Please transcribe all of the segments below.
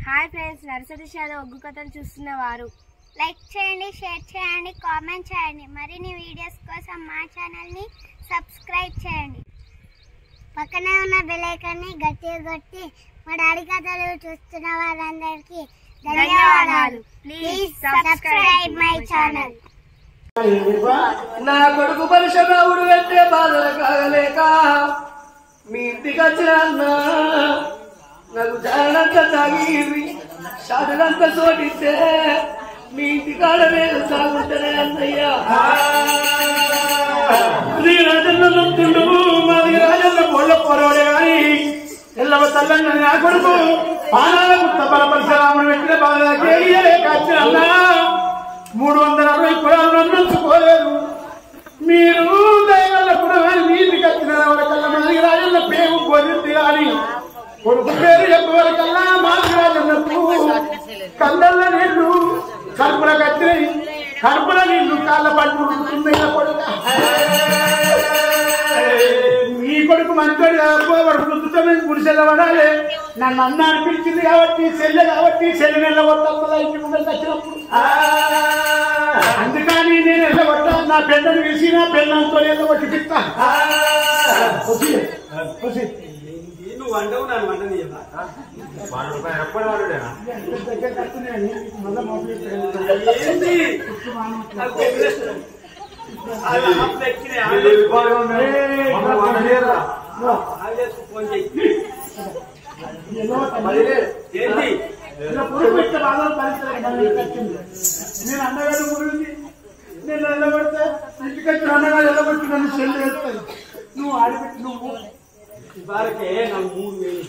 Hi friends, nursery shallow ఒగ్గు కథలు చూస్తున్నవారు like చేయండి, share చేయండి, కామెంట్ చేయండి. మరిన్ని వీడియోస్ కోసం మా ఛానల్ని సబ్స్క్రైబ్ చేయండి. పక్కనే ఉన్న బెల్ ఐకాన్ని గట్టిగా కొట్టి మా డాడీ కథలు చూస్తున్న వారందరికీ ధన్యవాదాలు. Please subscribe my channel. నా కొడుకు పరశురాముడు అంటే బాధలు కాగలేక మీ ఇంటికి వచ్చిన అన్నా నాకు చాలంత తాగి షాదులంత చోటిస్తే మీ ఇంటి కాడ నేను తాగుంటానే అన్నయ్యా. నీ రాజన్న నొత్తుండు మాది రాజన్న పొల్ల పొరవడే కానీ ఎల్లవ తల్లంగా నా కొడుకు పానాలకు తప్పల పరశురాముడు పెట్టిన బాధలకి వచ్చిన అన్నా 360 పొలాలు అందించుకోలేదు. మీరు దయవల్ల కూడా నీటికి వచ్చిన వరకల్లా మాది రాజన్న పేరు పొందింది కానీ కొడుకు పేరు చెప్పవరకల్లా మాది రాజన్నకు కళ్ళల్ల నీళ్లు కడుపుల కత్తినాయి. కడుపుల నీళ్లు కాళ్ళ పట్టుకుంటున్నాయి. కొడుక మీ కొడుకు మంచోడు కాబట్టి గుడిసెల్ల పడాలి. నన్ను అన్న అనిపించింది కాబట్టి చెల్లె కాబట్టి చెల్లి వెళ్ళగొట్టా ఇంటి ముందరికి వచ్చినప్పుడు అందుకని నేను వెళ్ళగొట్టా. నా పెద్దను పిలిచి నా పెళ్ళంతో వెళ్ళగొట్టి పిస్తా. నువ్వు వండవు నన్ను వండని ఫోన్ చేయి. ఏంటి పురుగు బాధలు పరిస్థితి నేను అన్నగారు గురించి నేను వెళ్ళబడితే ఇంటికి వచ్చిన అన్నగారు వెళ్ళబట్టి నన్ను చెల్లి వేస్తాను. నువ్వు ఆడిపెట్టి నువ్వు ఇవాళకే నాకు 3000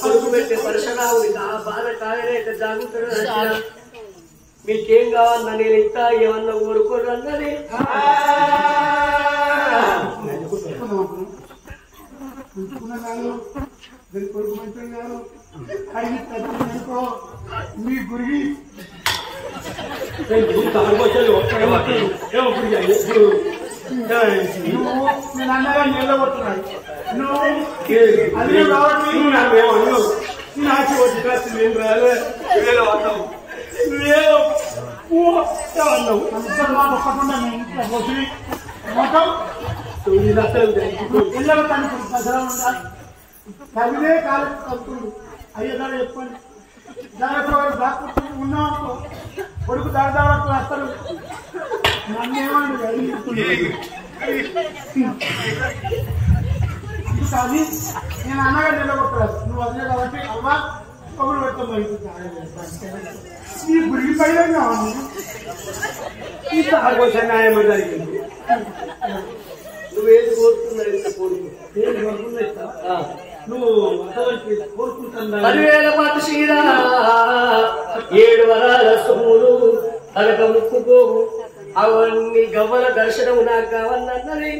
కొడుకు పెట్టే పరశురాముడి నా బాధ కాగలేక జాగుతాడు. మీకేం కావాలన్నా నేను ఇస్తా, ఏమన్నా కోరుకోరు అన్నది. కొడుకు మంచి గారు అడిగి తగ్గిందనుకో మీ గురి నేను అన్నగా నిలబడుతున్నాడు. నువ్వు అదే కాబట్టి నేను ఆచి వచ్చి కాస్త నేను రాలే అన్నావు. మాట ఒక్కకుండా నేను ఇంట్లో వచ్చి మొత్తం ఇళ్ళ ఉండాలి. కవిదే కాలకు కలుపుతుంది. అయ్యేదాడు చెప్పండి జాగ్రత్త డాక్టర్ ఉన్నామనుకో కొడుకు దాదాపు వస్తారు. నన్నేమండి అది నేను అన్నగా నిలబొట్టలేదు. నువ్వు వదిలే కాబట్టి అవ్వ కొబ్బరి పెడతాం. ఈ గురికి పైన ఈ తాగోసం న్యాయం జరిగింది. నువ్వేది కోరుకున్నా కోరుకు నువ్వు కోరుకుంటున్నా 10,000 పాటు చీర 7 వరాల సొమ్ములు తనక ముక్కుపోవు అవన్నీ గవ్వల దర్శనం నాకు కావాలన్నది.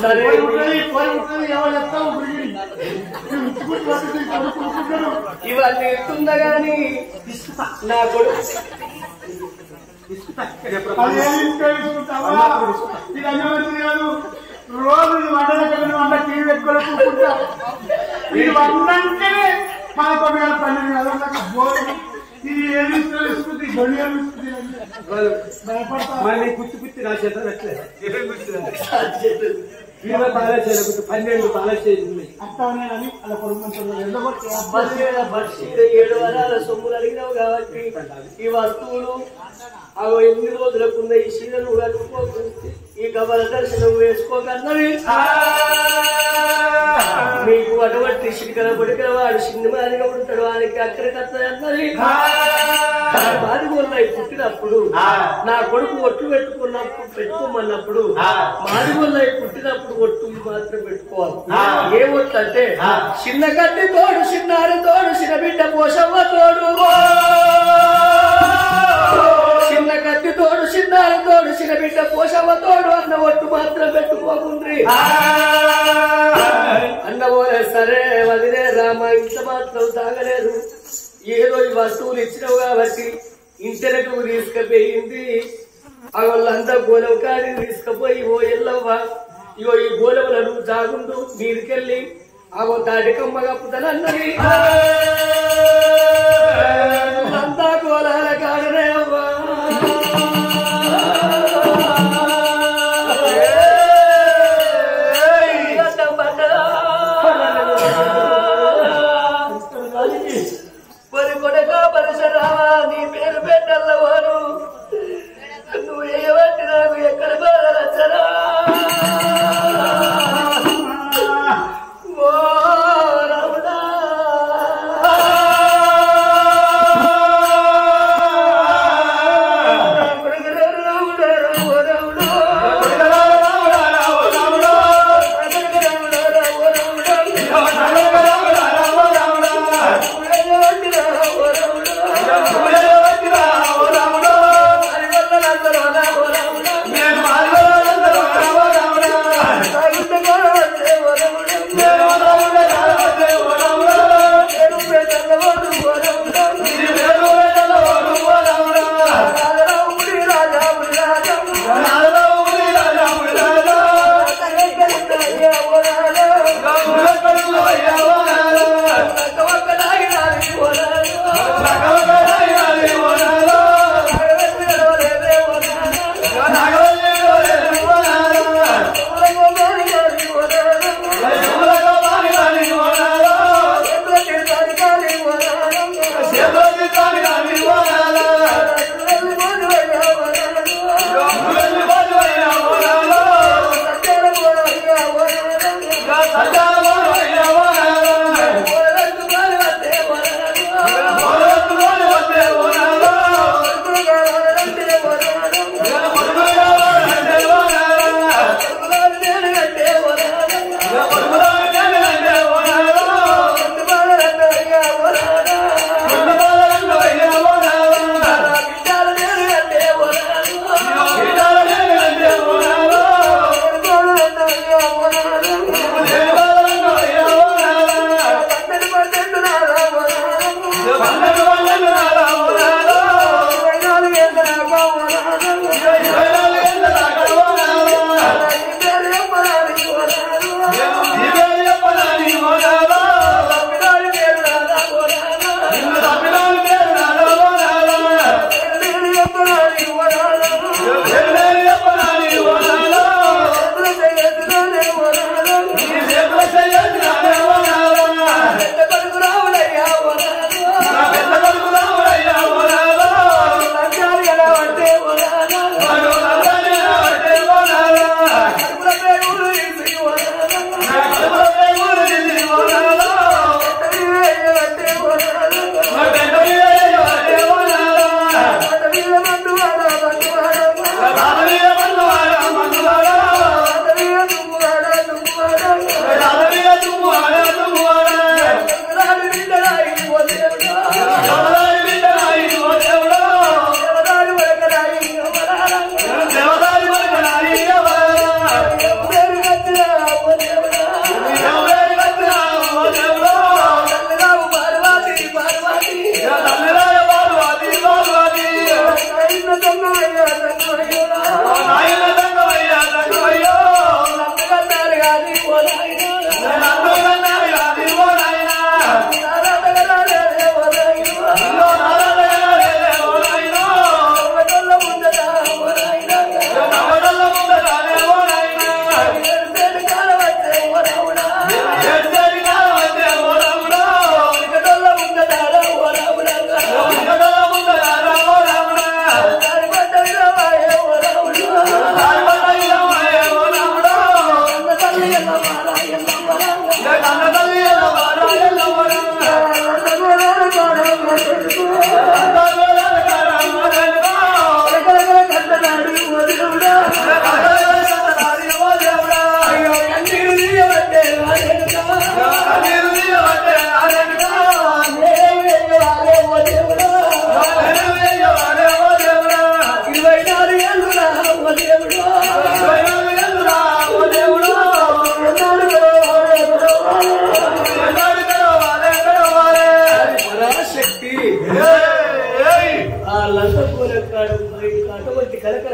సరే ఇవన్నీ ఇస్తుందా గాని నా కొడుకు రోజు వంట టీవీ పెట్టుకొని కూర్చుంటా. ఇది వండంటే మనకు 12 ఇది ఏది ఇస్తుంది మళ్ళీ గుర్తు గుర్తి నా చేత పెట్టలేదు. 20 తాళా చేయలేదు, 12 తాళా చేసింది. అత్తవనేనని అలా కొడుకు 7 వరాల సొమ్ములు అడిగినావు కాబట్టి ఈ వస్తువులు అవి 8 రోజులకున్న ఈ చీరలు కట్టుకోకు, ఈ గవ్వల దర్శనం వేసుకోకన్నది. మీకు అటువంటి చిటికల పొడికల వాడు సినిమానిగా ఉంటాడు, వానికి అక్కడికత్తది. మాదిగోళ్ళై పుట్టినప్పుడు నా కొడుకు ఒట్లు పెట్టుకోమన్నప్పుడు మాదిగోళ్ళై పుట్టినప్పుడు ఒట్టు మాత్రం పెట్టుకోవాలి. ఏ ఒట్టు అంటే చిన్న కత్తి తోడు, చిన్నారి తోడు, చిన్న బిడ్డ పోషమ్మ తోడు, చిన్న కత్తి తోడు, చిన్నారి తోడు, చిన్న బిడ్డ పోషమ్మ తోడు అన్న ఒట్టు మాత్రం పెట్టుకోకుండ్రి అన్నబోలే. సరే వదిలే రామ, ఇంత మాత్రం తాగలేదు. ఏదో ఈ వస్తువులు ఇచ్చినావు కాబట్టి ఇంటెనకు తీసుకుపోయింది. వాళ్ళంతా గోలవ కాడిని తీసుకుపోయి ఓ ఎల్లవ్వ ఇగో ఈ గోలవలను జాగుండు మీదికెళ్ళి అవో తాటికమ్మ కప్పుతానన్నది అంతా గోలాల కాడనే అవ్వా పరి కొడక పరశురామా నీ పేరు పెట్టల్లవారు నువ్వు ఏమంటే నాకు ఎక్కడ బాధలచ్చరా ఓ రాముడా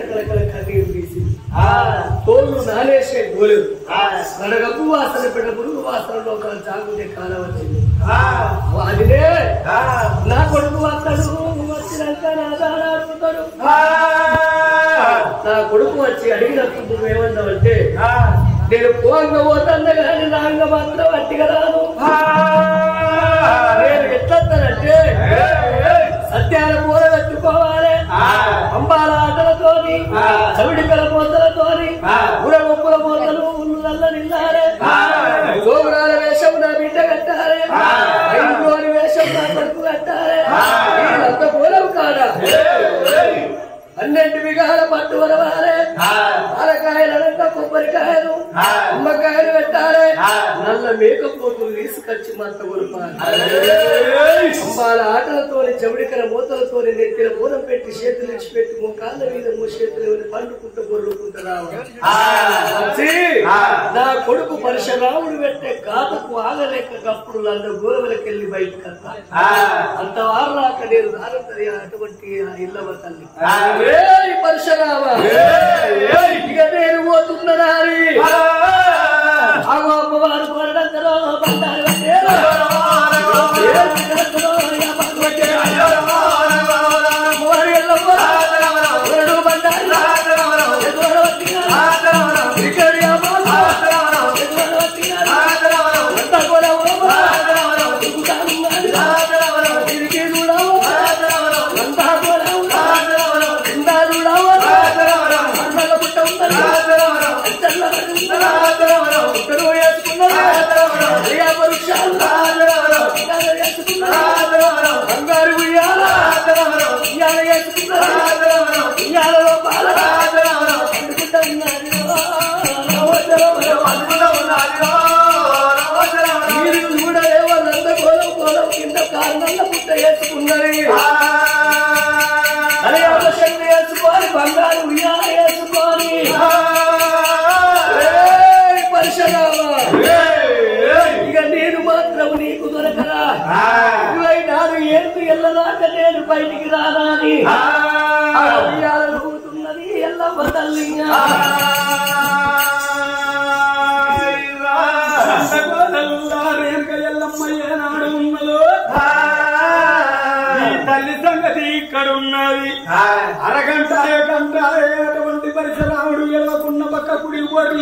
కలకల కన్నీరు తీసి తోళ్ళు నానేసే గోలేదు నడగప్పు వాసన పెట్ట పురుగు వాసనలో ఒక జాగుతే కాలం వచ్చింది అదినే నా కొడుకు వస్తాడు వచ్చినాక నా దాన అడుగుతాడు నా కొడుకు వచ్చి అడిగినప్పుడు నువ్వేమన్నావంటే నేను పోంగ పోతాను కానీ నాంగ మాత్రం అట్టిగా రాను నేను ఎట్లంటానంటే సత్యాల పూర పెట్టుకోవాలి అంబాల ఆటలతోని చవిడికల మూతలతోని ఉరగొప్పుల మూతలు ఉల్లుదల్ల నిల్లారే గోగురాల వేషం నా బిడ్డ కట్టాలి ఐదుగోని వేషం నా కొడుకు కట్టాలి అంత పూలం కాడా 12 బిగాల పట్టు వరవాలి పాలకాయలంతా కొబ్బరికాయలు నిమ్మకాయలు పెట్టాలి నల్ల మేకపోతులు తీసుకొచ్చి మంత కొరపాలి అంబాల ఆటలతోని చవిడికల మూతలతోని నెత్తిన పూలం పెట్టి చేతులు ఇచ్చిపెట్టి కాళ్ళ మీద చేతులు పండుకుంటూ గొర్రుకుంటూ రావాలి నా కొడుకు పరశురాముడు పెట్టే గాతకు ఆగలేక గప్పుడు నన్ను గోరవలకెళ్ళి బయటకు అంత వారలాక నేను దారంతరి అటువంటి ఇల్లవ తల్లి పరశురామ ఇక నేను పోతున్నదారి అమ్మవారు కొరడంతలో బండారు బంగారు ఉయ్యాల వేసుకొని ఇక నేను మాత్రం నీకు దొరకరా 24 ఏళ్ళు ఎల్లదాకా నేను బయటికి రానాని ఉయ్యాల నూతున్నది ఎల్లమ్మ తల్లి ఎల్లమ్మ ఏనాడు ఉన్నదో తల్లి సంగతి ఇక్కడ ఉన్నది అరగంట గంట అటువంటి పరశురాముడు ఎల్లకున్న పక్క కుడి